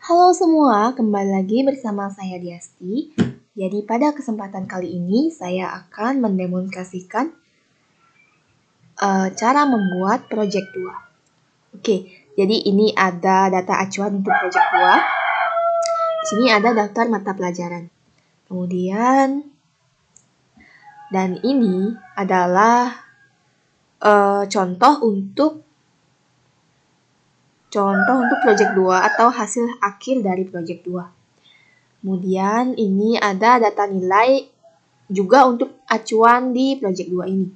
Halo semua, kembali lagi bersama saya Diasti. Jadi pada kesempatan kali ini saya akan mendemonstrasikan cara membuat project 2. Oke, jadi ini ada data acuan untuk project 2. Di sini ada daftar mata pelajaran. Kemudian, dan ini adalah contoh untuk project 2 atau hasil akhir dari project 2. Kemudian ini ada data nilai juga untuk acuan di project 2 ini.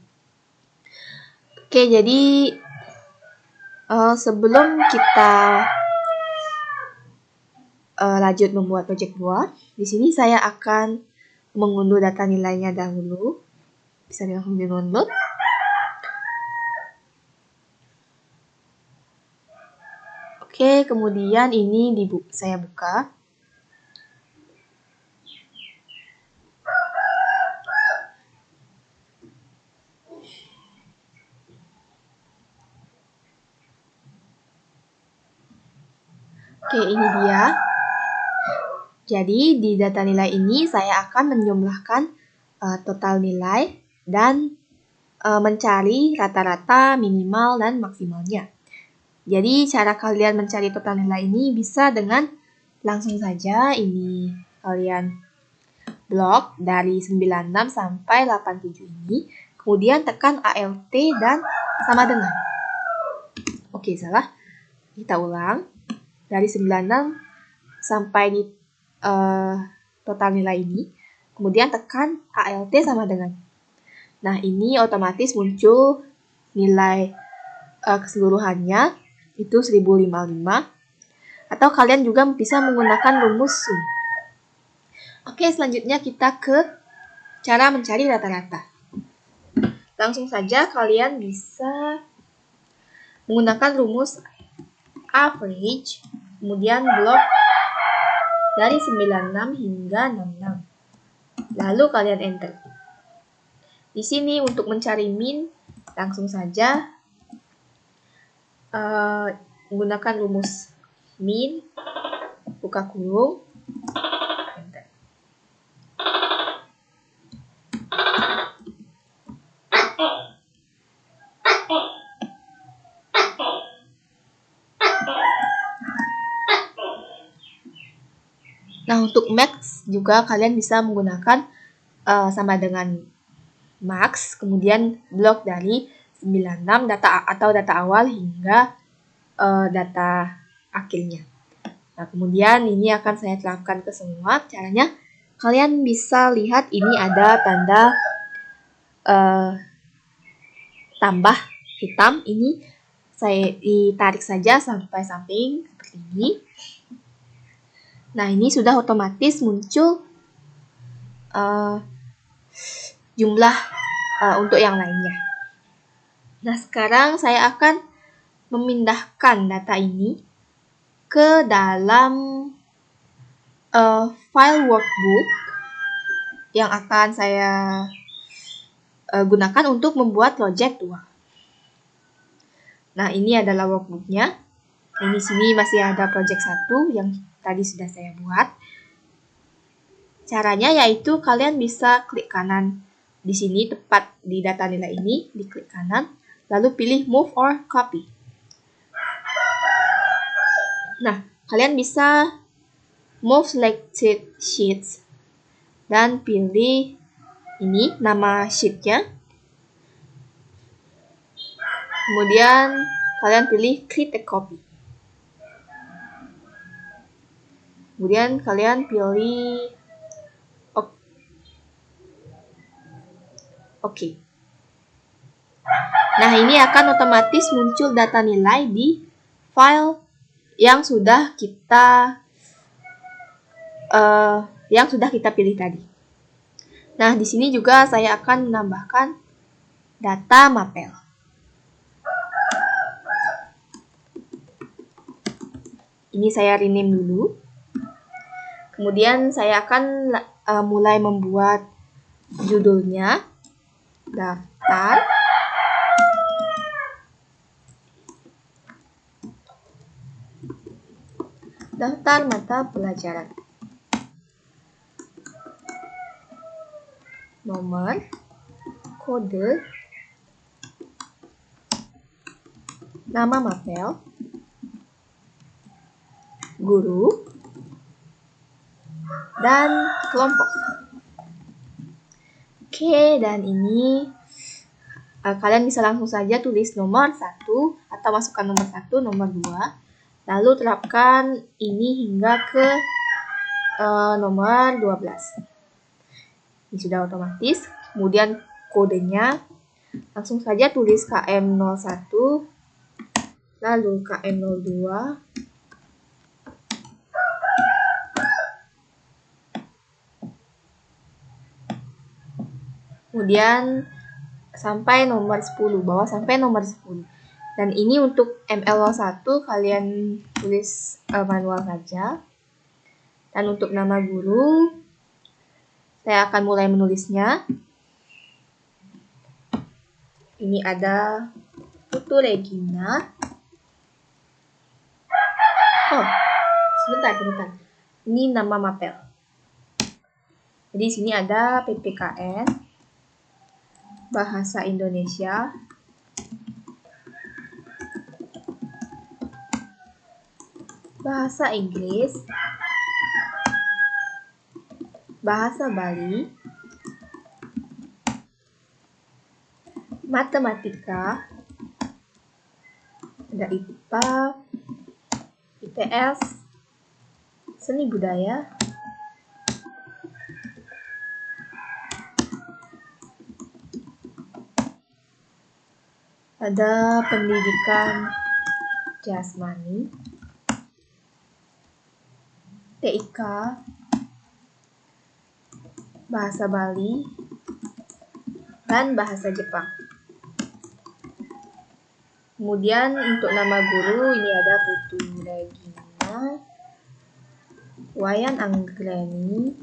Oke, jadi sebelum kita lanjut membuat project 2, di sini saya akan mengunduh data nilainya dahulu. Bisa langsung di-download. Oke, kemudian ini saya buka. Oke, ini dia. Jadi di data nilai ini saya akan menjumlahkan total nilai dan mencari rata-rata, minimal, dan maksimalnya. Jadi cara kalian mencari total nilai ini bisa dengan langsung saja ini kalian blok dari 96 sampai 87 ini, kemudian tekan ALT dan sama dengan. Oke, salah. Kita ulang. Dari 96 sampai di total nilai ini, kemudian tekan ALT sama dengan. Nah, ini otomatis muncul nilai keseluruhannya itu 1055, atau kalian juga bisa menggunakan rumus sum. Oke, selanjutnya kita ke cara mencari rata-rata. Langsung saja kalian bisa menggunakan rumus average, kemudian blok dari 96 hingga 66. Lalu kalian enter. Di sini untuk mencari min, langsung saja menggunakan rumus min, buka kurung, enter. Nah, untuk max juga kalian bisa menggunakan sama dengan max, kemudian blok dari 96 data awal hingga data akhirnya. Nah, kemudian ini akan saya terapkan ke semua. Caranya kalian bisa lihat ini ada tanda tambah hitam. Ini saya ditarik saja sampai samping seperti ini. Nah, ini sudah otomatis muncul jumlah untuk yang lainnya. Nah, sekarang saya akan memindahkan data ini ke dalam file workbook yang akan saya gunakan untuk membuat project 2. Nah, ini adalah workbooknya. Ini sini masih ada project 1 yang tadi sudah saya buat. Caranya yaitu kalian bisa klik kanan di sini, tepat di data nilai ini, diklik kanan, lalu pilih move or copy. Nah, kalian bisa move selected sheets dan pilih ini nama sheetnya. Kemudian kalian pilih create a copy. Kemudian kalian pilih OK. Nah, ini akan otomatis muncul data nilai di file yang sudah kita pilih tadi. Nah, di sini juga saya akan menambahkan data mapel. Ini saya rename dulu. Kemudian saya akan mulai membuat judulnya daftar. Daftar mata pelajaran. Nomor, kode, nama mapel, guru, dan kelompok. Oke, dan ini kalian bisa langsung saja tulis nomor 1 atau masukkan nomor 1, nomor 2. Lalu terapkan ini hingga ke nomor 12. Ini sudah otomatis. Kemudian kodenya langsung saja tulis KM01, lalu KM02, kemudian sampai nomor 10, bawah sampai nomor 10. Dan ini untuk ML01 kalian tulis manual saja. Dan untuk nama guru, saya akan mulai menulisnya. Ini ada Putu Regina. Oh, sebentar. Ini nama mapel. Jadi sini ada PPKN, Bahasa Indonesia, Bahasa Inggris, Bahasa Bali, Matematika, ada IPA, IPS, Seni Budaya, ada Pendidikan Jasmani, TIK, Bahasa Bali, dan Bahasa Jepang. Kemudian untuk nama guru ini ada Putu Regina, Wayan Anggreni,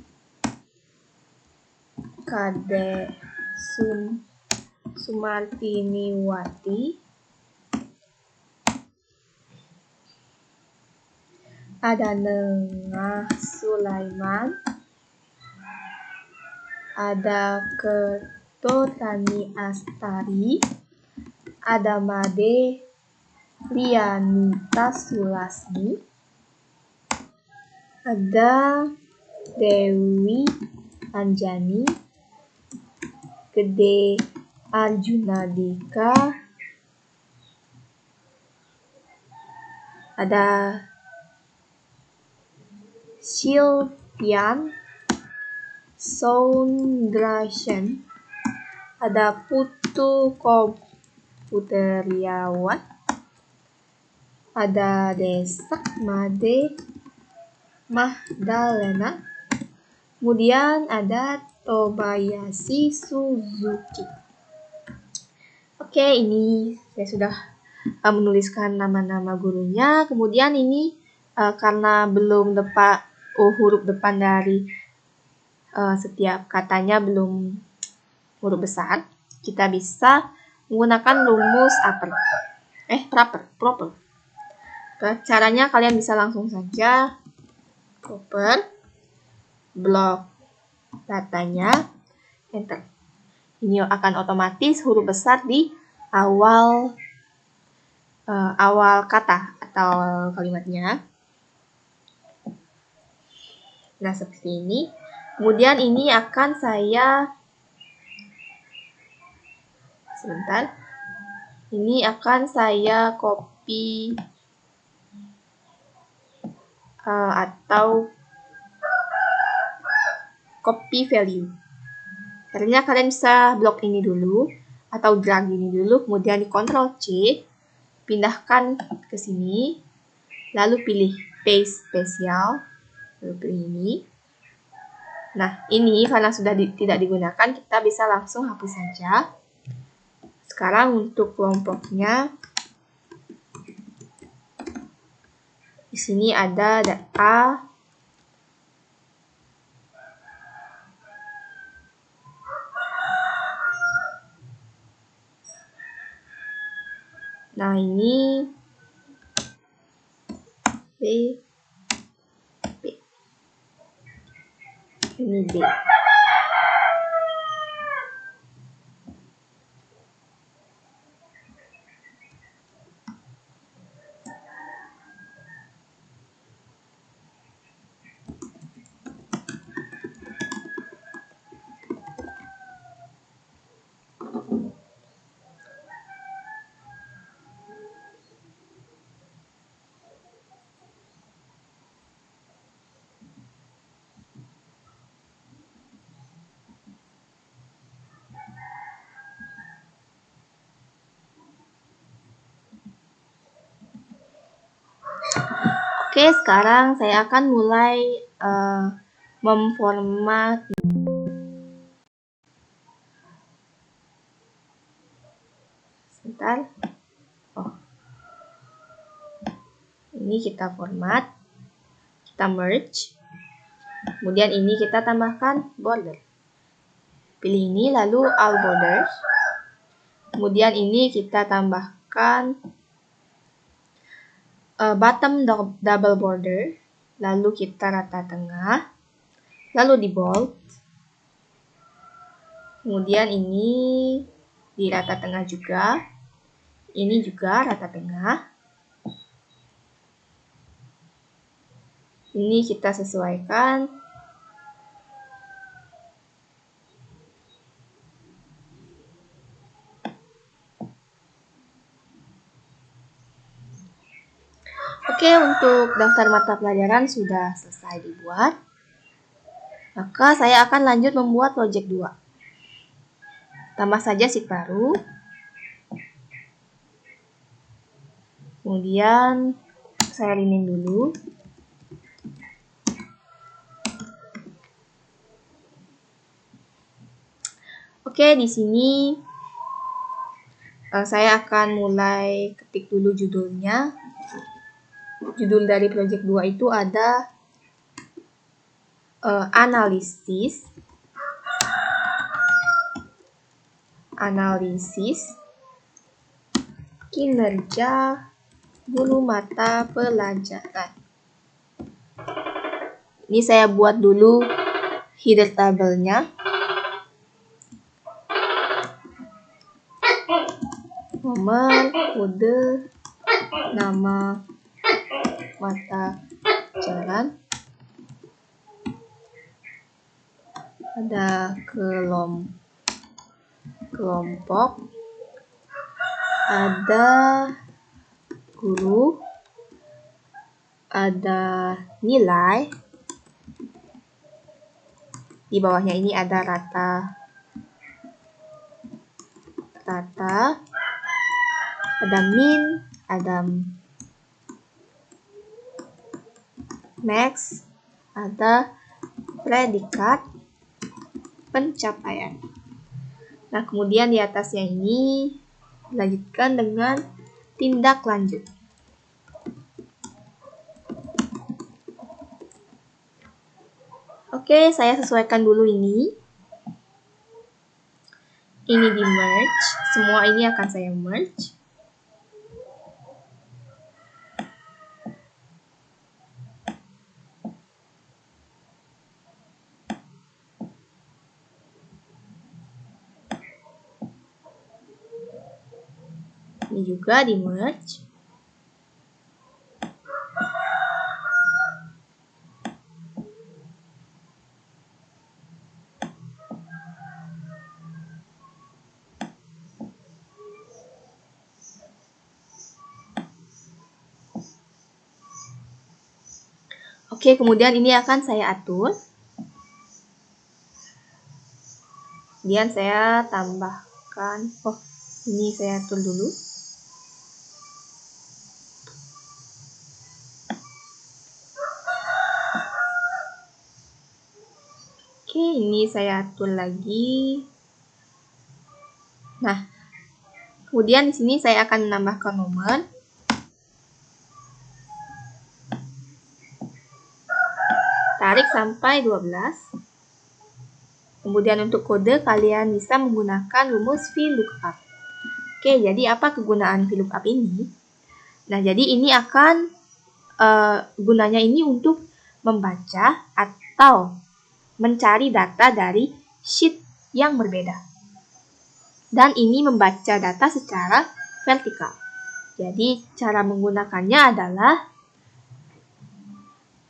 Kade Sumartiniwati, ada Nengah Sulaiman, ada Ketotani Astari, ada Made Lianita Sulasmi, ada Dewi Anjani, Gede Arjuna Dika, ada Silvian Soundrasyan, ada Putu Komputeriawan, ada Desak Made Mahdalena, kemudian ada Tobayashi Suzuki. Oke, ini saya sudah menuliskan nama-nama gurunya. Kemudian ini karena belum huruf depan dari setiap katanya belum huruf besar, kita bisa menggunakan rumus proper. Caranya kalian bisa langsung saja proper, blok datanya, enter. Ini akan otomatis huruf besar di awal kata atau kalimatnya. Nah, seperti ini. Kemudian ini akan saya copy atau copy value. Caranya kalian bisa blok ini dulu atau drag ini dulu, kemudian di Ctrl C, pindahkan ke sini, lalu pilih paste spesial, lalu pilih ini. Nah, ini karena sudah tidak digunakan, kita bisa langsung hapus saja. Sekarang untuk kelompoknya, di sini ada data Nah, ini B, ini B. Oke, sekarang saya akan mulai memformat. Sebentar. Oh. Ini kita format. Kita merge. Kemudian ini kita tambahkan border. Pilih ini, lalu all borders. Kemudian ini kita tambahkan bottom double border, lalu kita rata tengah, lalu di bold, kemudian ini di rata tengah juga, ini juga rata tengah, ini kita sesuaikan, Oke, untuk daftar mata pelajaran sudah selesai dibuat. Maka saya akan lanjut membuat project 2. Tambah saja sheet baru. Kemudian saya rename dulu. Oke, di sini saya akan mulai ketik dulu judulnya. Judul dari project 2 itu ada analisis kinerja guru mata pelajaran. Ini saya buat dulu header tabelnya. Nomor, kode, nama mata pelajaran, ada kelompok, ada guru, ada nilai, di bawahnya ini ada rata, ada min, ada max, ada predikat pencapaian. Nah, kemudian di atasnya ini dilanjutkan dengan tindak lanjut. Oke, saya sesuaikan dulu ini. Ini di merge, semua ini akan saya merge. Ini juga di merge. Oke, kemudian ini akan saya atur. Kemudian saya tambahkan, ini saya atur dulu. Oke, ini saya atur lagi. Nah, kemudian di sini saya akan menambahkan nomor. Tarik sampai 12. Kemudian untuk kode kalian bisa menggunakan rumus VLOOKUP. Oke, jadi apa kegunaan VLOOKUP ini? Nah, jadi ini akan gunanya ini untuk membaca atau mencari data dari sheet yang berbeda. Dan ini membaca data secara vertikal. Jadi cara menggunakannya adalah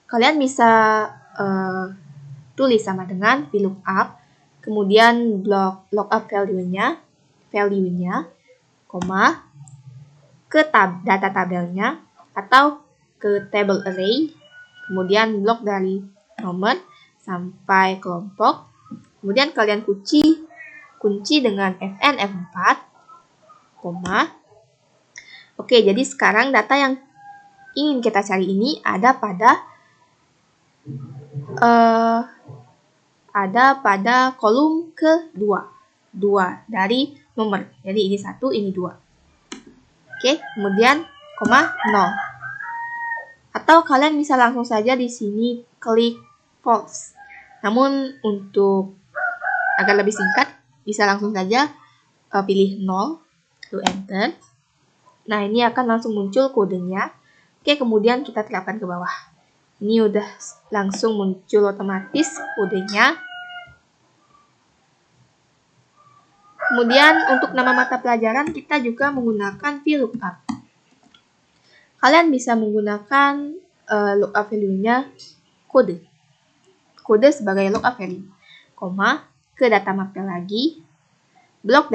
kalian bisa tulis sama dengan VLOOKUP, kemudian blok lookup value-nya, koma, ke data tabelnya, atau ke table array, kemudian blok dari nomor sampai kelompok, kemudian kalian kunci dengan Fn F4, koma. Oke, jadi sekarang data yang ingin kita cari ini ada pada kolom kedua, 2 dari nomor. Jadi ini 1, ini 2. Oke, kemudian koma 0. Atau kalian bisa langsung saja di sini klik false. Namun untuk agar lebih singkat, bisa langsung saja pilih 0, lalu enter. Nah, ini akan langsung muncul kodenya. Oke, kemudian kita terapkan ke bawah. Ini udah langsung muncul otomatis kodenya. Kemudian untuk nama mata pelajaran kita juga menggunakan VLOOKUP. Kalian bisa menggunakan lookup value-nya kode sebagai lookup value, koma, ke data mapel lagi, blok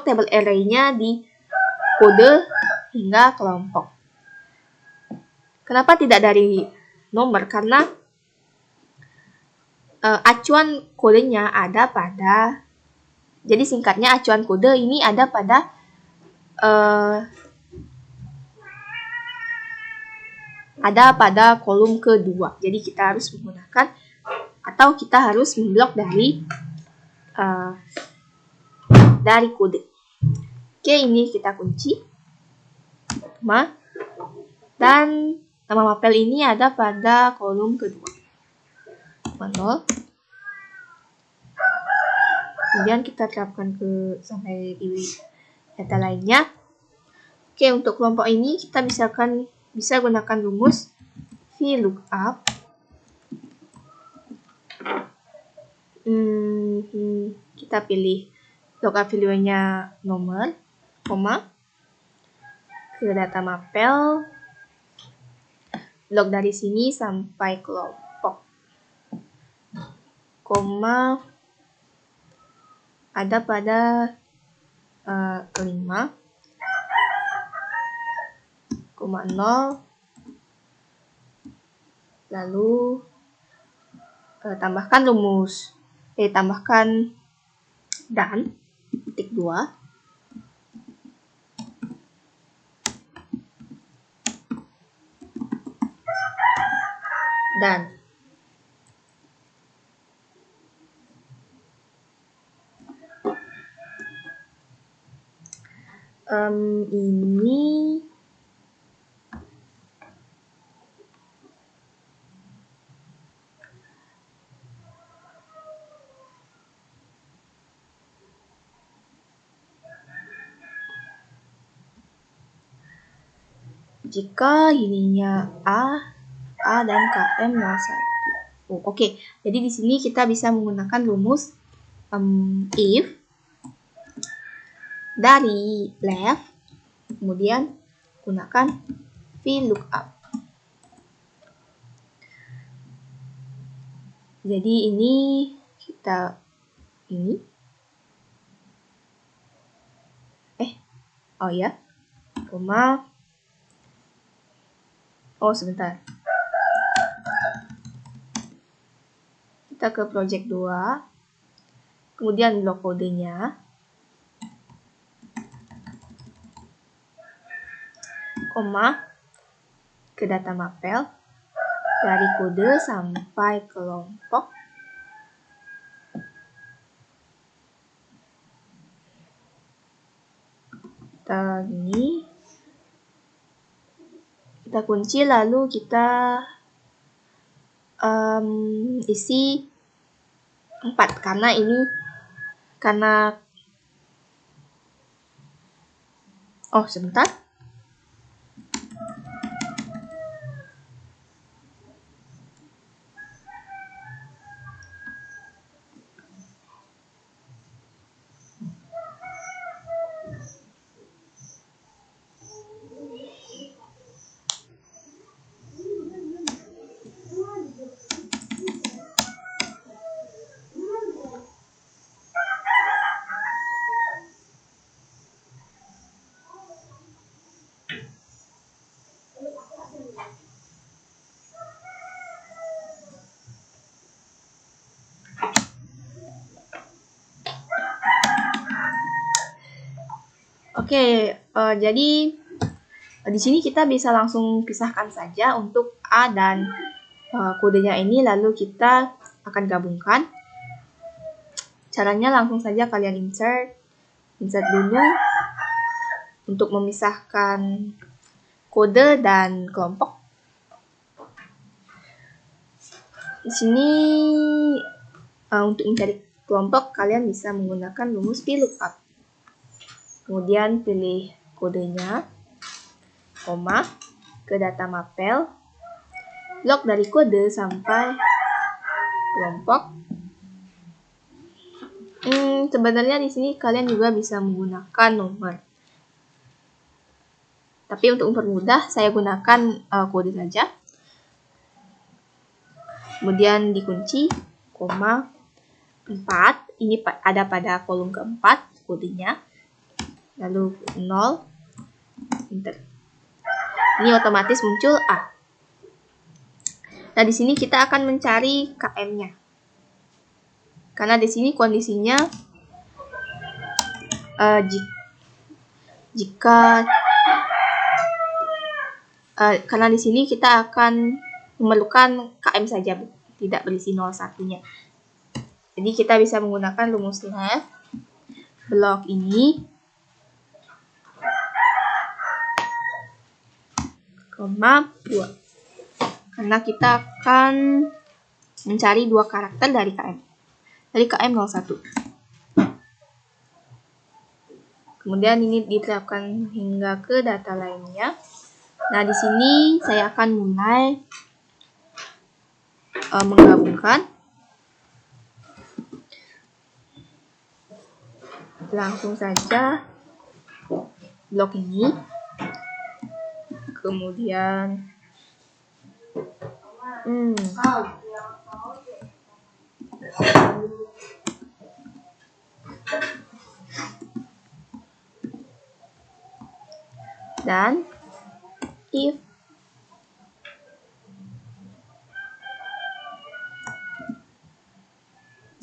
table array-nya di kode hingga kelompok. Kenapa tidak dari nomor? Karena acuan kodenya ada pada, jadi singkatnya acuan kode ini ada pada kolom kedua. Jadi kita harus menggunakan atau kita harus memblok dari kode. Oke, ini kita kunci. Dan nama mapel ini ada pada kolom kedua. 0. Kemudian kita terapkan sampai di data lainnya. Oke, untuk kelompok ini kita bisa gunakan rumus VLOOKUP. Kita pilih lookup value-nya nomor, koma, ke data mapel, blok dari sini sampai kelompok, koma, ada pada kelima, koma 0, lalu tambahkan dan titik 2, dan ini jika ininya A dan KM 01. Oke. Jadi di sini kita bisa menggunakan rumus if dari left, kemudian gunakan VLOOKUP. Jadi ini koma, sebentar. Kita ke project 2, kemudian blok kodenya, koma, ke data mapel, dari kode sampai kelompok, kita kunci, lalu kita isi 4 karena sebentar. Oke, jadi di sini kita bisa langsung pisahkan saja untuk A dan kodenya ini, lalu kita akan gabungkan. Caranya langsung saja kalian insert dulu untuk memisahkan kode dan kelompok. Di sini untuk mencari kelompok kalian bisa menggunakan rumus VLOOKUP. Kemudian pilih kodenya, koma, ke data mapel, blok dari kode sampai kelompok. Sebenarnya di sini kalian juga bisa menggunakan nomor. Tapi untuk mempermudah, saya gunakan kode saja. Kemudian dikunci, koma, 4. Ini ada pada kolom keempat kodenya. Lalu 0, enter. Ini otomatis muncul A. Nah, di sini kita akan mencari KM-nya. Karena di sini kondisinya karena di sini kita akan memerlukan KM saja, tidak berisi 01-nya. Jadi kita bisa menggunakan rumus left blok ini, koma 2. Karena kita akan mencari 2 karakter dari KM. Dari KM 01. Kemudian ini diterapkan hingga ke data lainnya. Nah, di sini saya akan mulai menggabungkan. Langsung saja blok ini. Kemudian dan if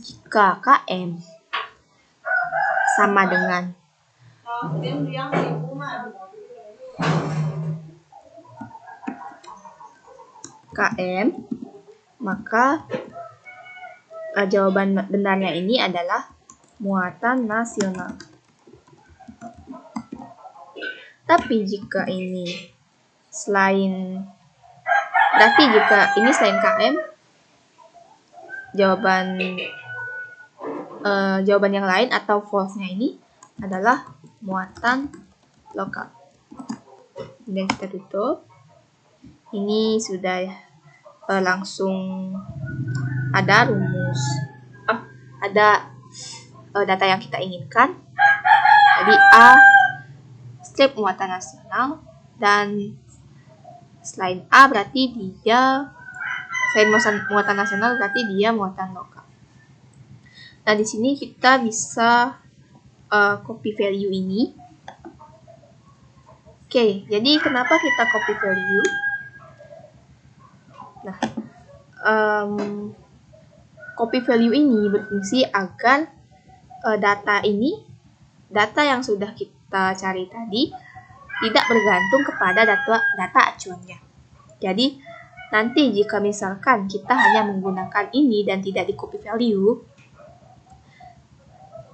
jika KM sama dengan KM, maka jawaban benarnya ini adalah muatan nasional. Tapi jika ini selain KM, jawaban yang lain atau false-nya ini adalah muatan lokal. Dan kita tutup. Ini sudah langsung ada rumus, ada data yang kita inginkan. Jadi A strip muatan nasional, dan selain A berarti dia muatan nasional berarti dia muatan lokal. Nah, di sini kita bisa copy value ini. Oke, jadi kenapa kita copy value? Nah, copy value ini berfungsi agar data yang sudah kita cari tadi tidak bergantung kepada data acuannya. Jadi nanti jika misalkan kita hanya menggunakan ini dan tidak di copy value,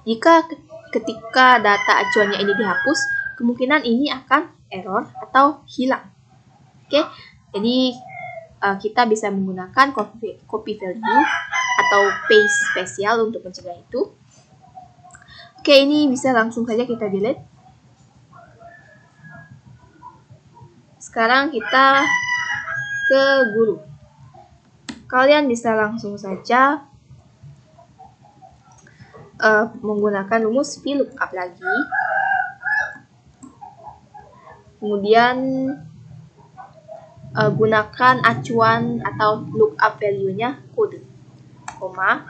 jika ketika data acuannya ini dihapus, kemungkinan ini akan error atau hilang. Oke, jadi kita bisa menggunakan copy value atau paste spesial untuk mencegah itu. Oke, ini bisa langsung saja kita delete. Sekarang kita ke guru. Kalian bisa langsung saja menggunakan rumus VLOOKUP lagi. Kemudian gunakan acuan atau lookup value-nya kode, koma,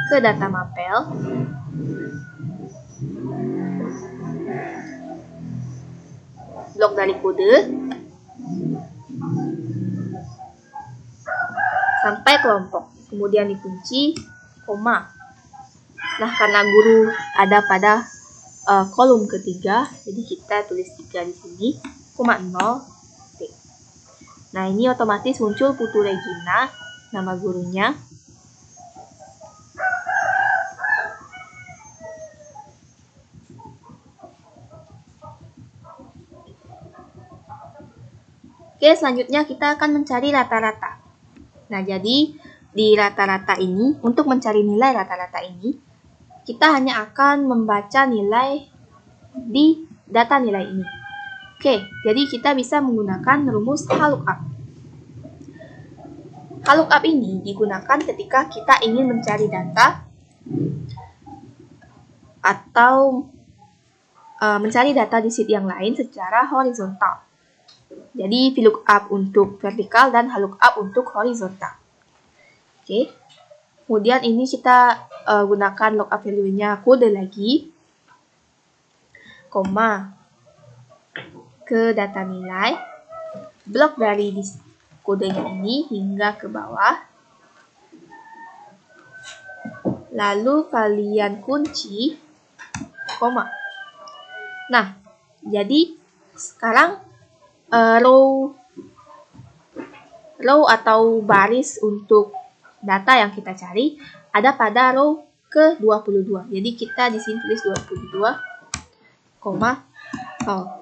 ke data mapel, blok dari kode, sampai kelompok, kemudian dikunci, koma. Nah, karena guru ada pada kolom ketiga, jadi kita tulis 3 di sini, 0, T. Nah, ini otomatis muncul Putu Regina, nama gurunya. Oke, selanjutnya kita akan mencari rata-rata. Nah, jadi di rata-rata ini, untuk mencari nilai rata-rata ini, kita hanya akan membaca nilai di data nilai ini. Oke, jadi kita bisa menggunakan rumus HLOOKUP. HLOOKUP ini digunakan ketika kita ingin mencari data atau mencari data di sheet yang lain secara horizontal. Jadi VLOOKUP untuk vertikal dan HLOOKUP untuk horizontal. Oke. Kemudian ini kita gunakan lookup value-nya kode lagi, koma, ke data nilai, blok dari kodenya ini hingga ke bawah. Lalu kalian kunci, koma. Nah, jadi sekarang row atau baris untuk data yang kita cari ada pada row ke-22. Jadi kita di sini tulis 22, koma 0.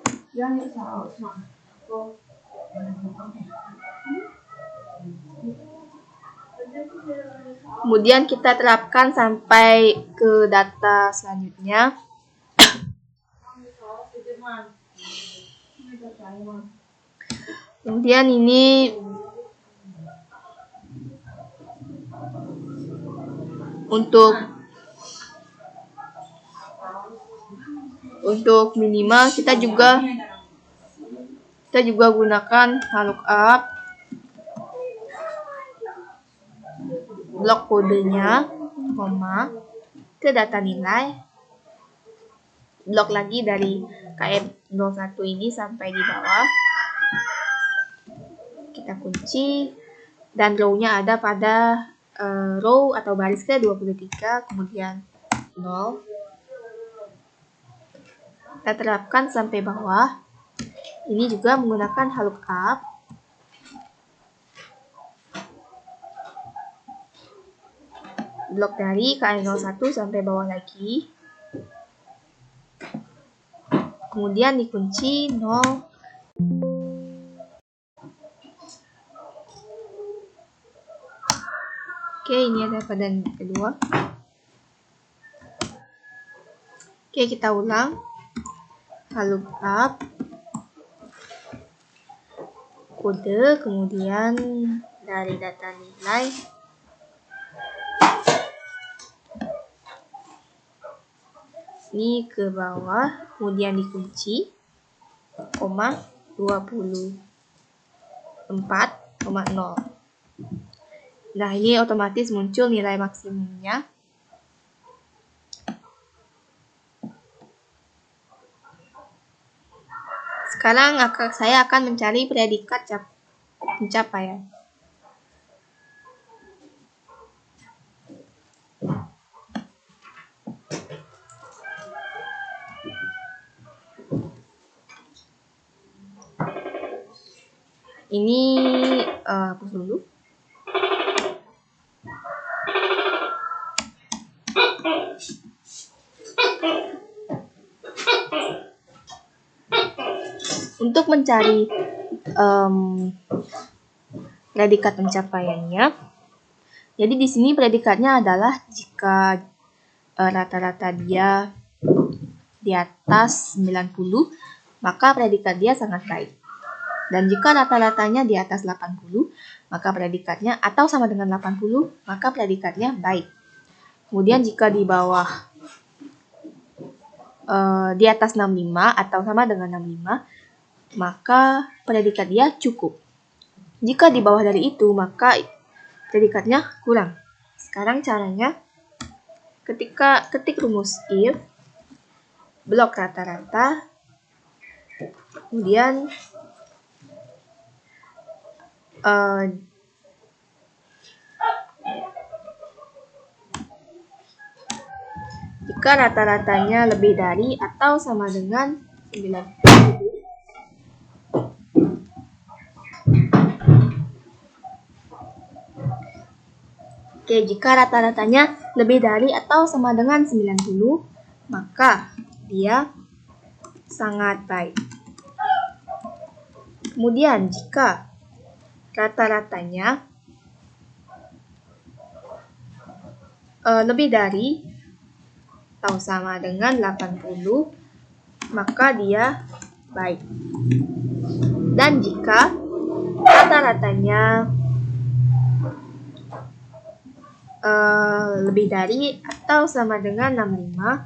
Kemudian kita terapkan sampai ke data selanjutnya. Kemudian ini untuk minimal kita juga gunakan HLOOKUP, blok kodenya, koma, ke data nilai, blok lagi dari KM01 ini sampai di bawah. Kita kunci dan row-nya ada pada row atau baris ke-23, kemudian 0. Kita terapkan sampai bawah. Ini juga menggunakan HLOOKUP. Blok dari KM01 sampai bawah lagi. Kemudian dikunci 0. Oke, ini ada pada kedua. Oke, kita ulang. HLOOKUP, kode, kemudian dari data nilai, ini ke bawah, kemudian dikunci, koma, 24,0. Nah, ini otomatis muncul nilai maksimumnya. Sekarang saya akan mencari predikat pencapaian. Ini hapus dulu. Untuk mencari predikat pencapaiannya, jadi di sini predikatnya adalah jika rata-rata dia di atas 90, maka predikat dia sangat baik. Dan jika rata-ratanya di atas 80, maka predikatnya atau sama dengan 80, maka predikatnya baik. Kemudian jika di bawah di atas 65 atau sama dengan 65, maka predikat dia cukup. Jika di bawah dari itu, maka predikatnya kurang. Sekarang caranya, ketika ketik rumus if, blok rata-rata, kemudian jika rata-ratanya lebih dari atau sama dengan 9. Oke, jika rata-ratanya lebih dari atau sama dengan 90, maka dia sangat baik. Kemudian, jika rata-ratanya lebih dari atau sama dengan 80, maka dia baik. Dan jika rata-ratanya lebih dari atau sama dengan 65,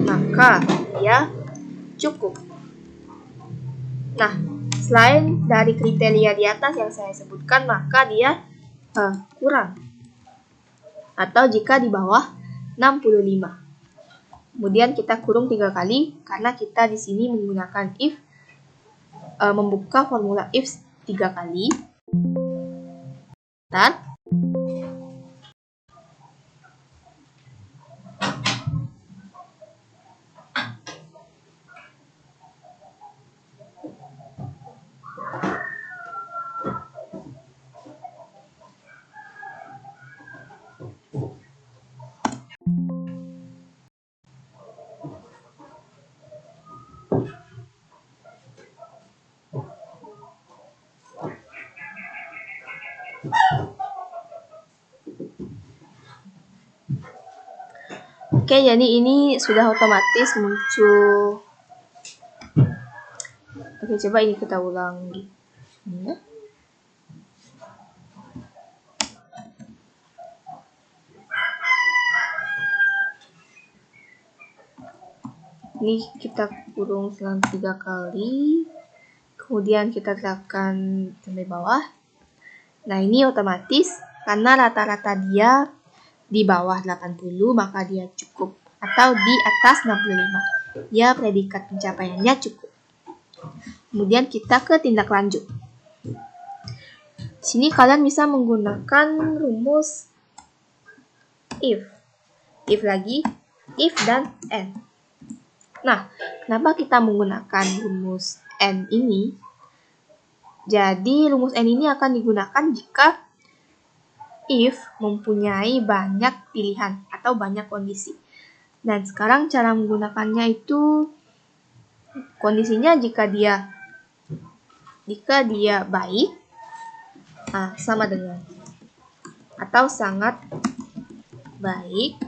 maka dia cukup. Nah, selain dari kriteria di atas yang saya sebutkan, maka dia kurang. Atau jika di bawah 65. Kemudian kita kurung 3 kali karena kita di sini menggunakan if, membuka formula if 3 kali. Dan oke, jadi ini sudah otomatis muncul. Oke, coba ini kita ulang. Ya. Ini kita kurung selama 3 kali. Kemudian kita tekan sampai bawah. Nah, ini otomatis karena rata-rata dia di bawah 80, maka dia cukup. Atau di atas 65. Ya, predikat pencapaiannya cukup. Kemudian kita ke tindak lanjut. Sini kalian bisa menggunakan rumus if. If lagi, if dan and. Nah, kenapa kita menggunakan rumus and ini? Jadi, rumus and ini akan digunakan jika if mempunyai banyak pilihan atau banyak kondisi. Dan sekarang cara menggunakannya itu kondisinya jika dia baik, sama dengan atau sangat baik,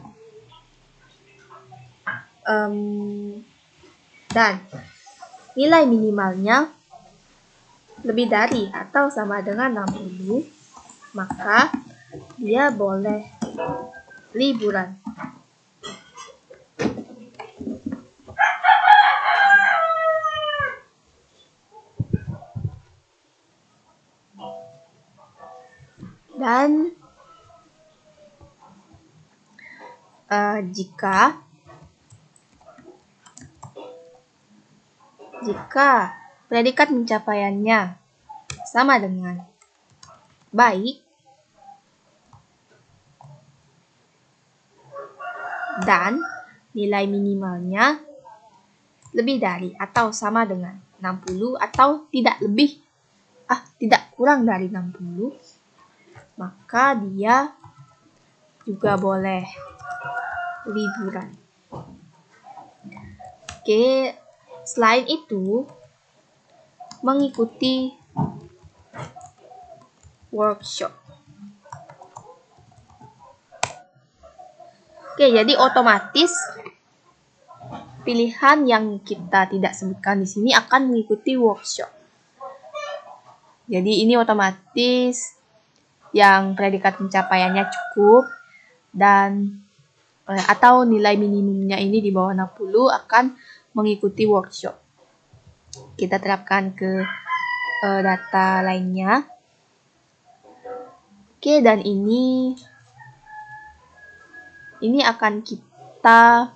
dan nilai minimalnya lebih dari atau sama dengan 60, maka dia boleh liburan. Dan jika predikat pencapaiannya sama dengan baik dan nilai minimalnya lebih dari atau sama dengan 60 atau tidak kurang dari 60, maka dia juga boleh liburan. Oke, selain itu mengikuti workshop. Oke, jadi otomatis pilihan yang kita tidak sebutkan di sini akan mengikuti workshop. Jadi ini otomatis yang predikat pencapaiannya cukup dan atau nilai minimumnya ini di bawah 60 akan mengikuti workshop. Kita terapkan ke data lainnya. Oke, dan ini akan kita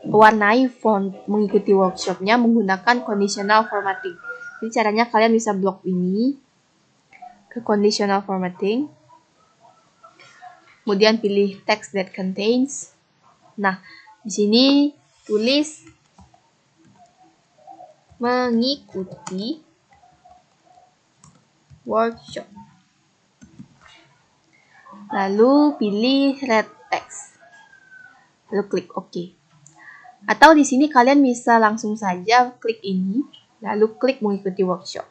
warnai font mengikuti workshopnya menggunakan conditional formatting. Jadi caranya kalian bisa blok ini ke conditional formatting. Kemudian pilih text that contains. Nah, di sini tulis mengikuti workshop. Lalu pilih red text. Lalu klik OK. Atau di sini kalian bisa langsung saja klik ini, lalu klik mengikuti workshop.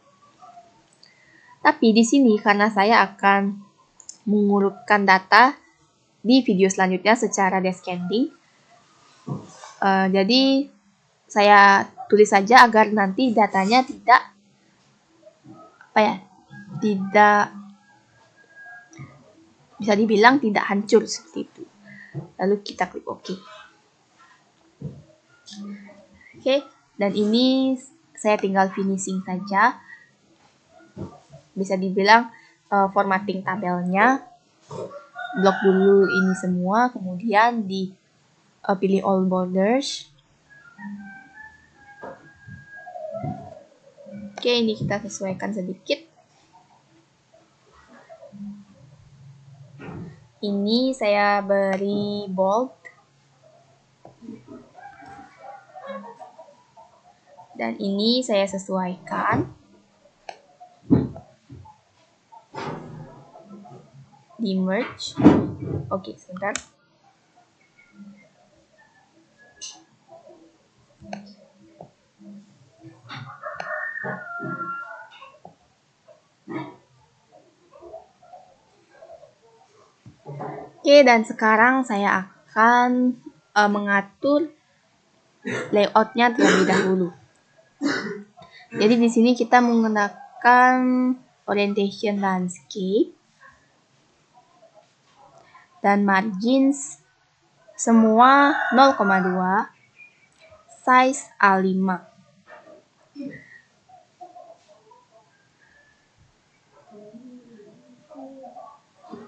Tapi di sini karena saya akan mengurutkan data di video selanjutnya secara descending, jadi saya tulis saja agar nanti datanya tidak bisa dibilang tidak hancur seperti itu. Lalu kita klik OK. Oke, dan ini saya tinggal finishing saja. Bisa dibilang formatting tabelnya. Blok dulu ini semua, kemudian pilih all borders. Oke, ini kita sesuaikan sedikit. Ini saya beri bold. Dan ini saya sesuaikan. Di merge. Oke, sebentar. Oke, dan sekarang saya akan mengatur layoutnya terlebih dahulu. Jadi di sini kita menggunakan orientation landscape dan margins semua 0,2, size A5.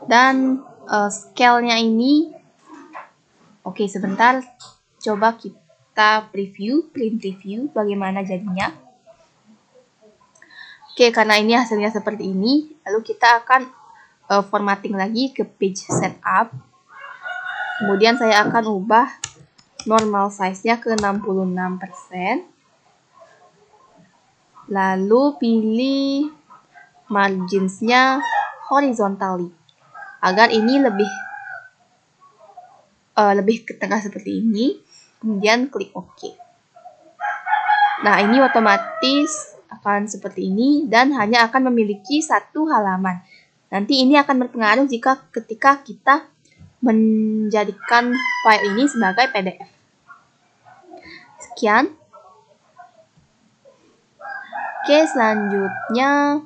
Dan scale-nya ini, oke, sebentar, coba kita print review bagaimana jadinya. Oke, karena ini hasilnya seperti ini, lalu kita akan formatting lagi ke page setup. Kemudian saya akan ubah normal size-nya ke 66%. Lalu pilih margins-nya horizontally agar ini lebih ke tengah seperti ini. Kemudian klik OK. Nah, ini otomatis akan seperti ini dan hanya akan memiliki satu halaman. Nanti ini akan berpengaruh ketika kita menjadikan file ini sebagai PDF. Sekian. Oke, selanjutnya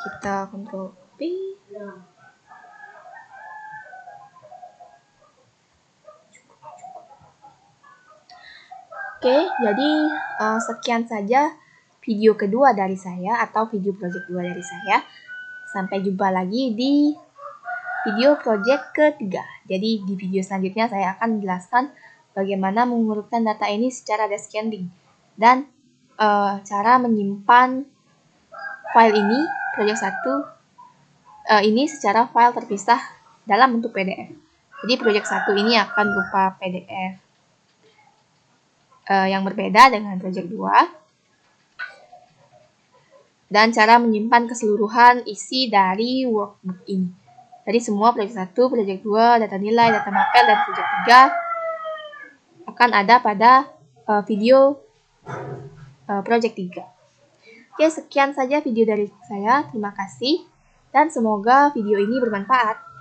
kita Ctrl P. Oke, jadi sekian saja video kedua dari saya atau video project 2 dari saya. Sampai jumpa lagi di video project ketiga. Jadi di video selanjutnya saya akan menjelaskan bagaimana mengurutkan data ini secara descending dan cara menyimpan file ini, project 1 ini secara file terpisah dalam bentuk PDF. Jadi project 1 ini akan berupa PDF yang berbeda dengan project 2. Dan cara menyimpan keseluruhan isi dari workbook ini. Jadi semua project 1, project 2, data nilai, data mapel, dan project 3 akan ada pada video project 3. Oke, sekian saja video dari saya. Terima kasih dan semoga video ini bermanfaat.